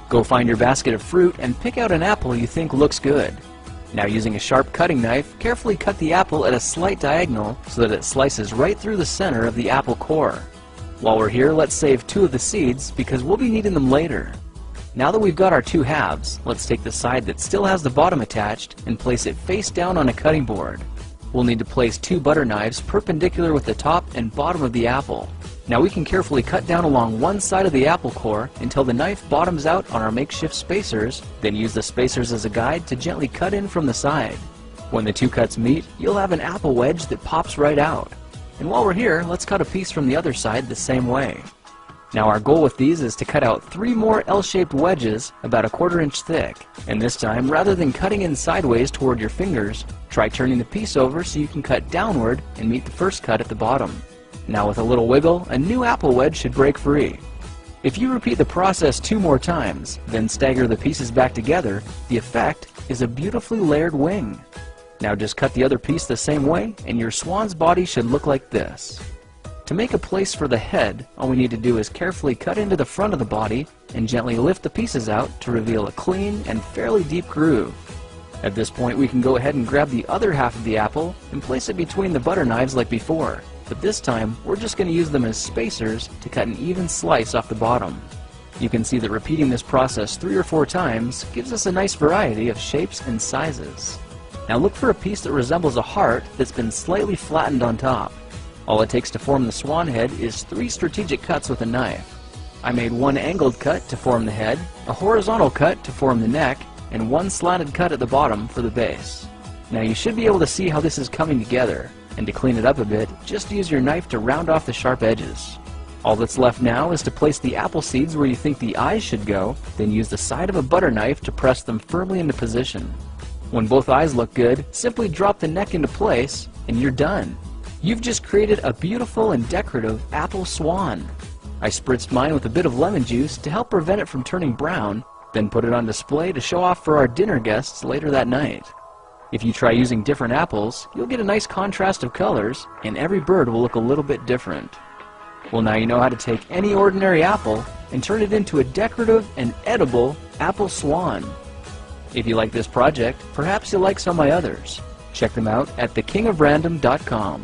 Go find your basket of fruit and pick out an apple you think looks good. Now, using a sharp cutting knife, carefully cut the apple at a slight diagonal so that it slices right through the center of the apple core. While we're here, let's save 2 of the seeds because we'll be needing them later. Now that we've got our 2 halves, let's take the side that still has the bottom attached and place it face down on a cutting board. We'll need to place 2 butter knives perpendicular with the top and bottom of the apple. Now we can carefully cut down along one side of the apple core until the knife bottoms out on our makeshift spacers, then use the spacers as a guide to gently cut in from the side. When the 2 cuts meet, you'll have an apple wedge that pops right out. And while we're here, let's cut a piece from the other side the same way. Now our goal with these is to cut out 3 more L-shaped wedges about 1/4 inch thick. And this time, rather than cutting in sideways toward your fingers, try turning the piece over so you can cut downward and meet the first cut at the bottom. Now with a little wiggle, a new apple wedge should break free. If you repeat the process 2 more times, then stagger the pieces back together, the effect is a beautifully layered wing. Now just cut the other piece the same way and your swan's body should look like this. To make a place for the head, all we need to do is carefully cut into the front of the body and gently lift the pieces out to reveal a clean and fairly deep groove. At this point we can go ahead and grab the other half of the apple and place it between the butter knives like before. But this time, we're just going to use them as spacers to cut an even slice off the bottom. You can see that repeating this process 3 or 4 times gives us a nice variety of shapes and sizes. Now look for a piece that resembles a heart that's been slightly flattened on top. All it takes to form the swan head is 3 strategic cuts with a knife. I made 1 angled cut to form the head, a horizontal cut to form the neck, and 1 slanted cut at the bottom for the base. Now you should be able to see how this is coming together. And to clean it up a bit, just use your knife to round off the sharp edges. All that's left now is to place the apple seeds where you think the eyes should go, then use the side of a butter knife to press them firmly into position. When both eyes look good, simply drop the neck into place, and you're done. You've just created a beautiful and decorative apple swan. I spritzed mine with a bit of lemon juice to help prevent it from turning brown, then put it on display to show off for our dinner guests later that night. If you try using different apples, you'll get a nice contrast of colors, and every bird will look a little bit different. Well, now you know how to take any ordinary apple and turn it into a decorative and edible apple swan. If you like this project, perhaps you'll like some of my others. Check them out at thekingofrandom.com.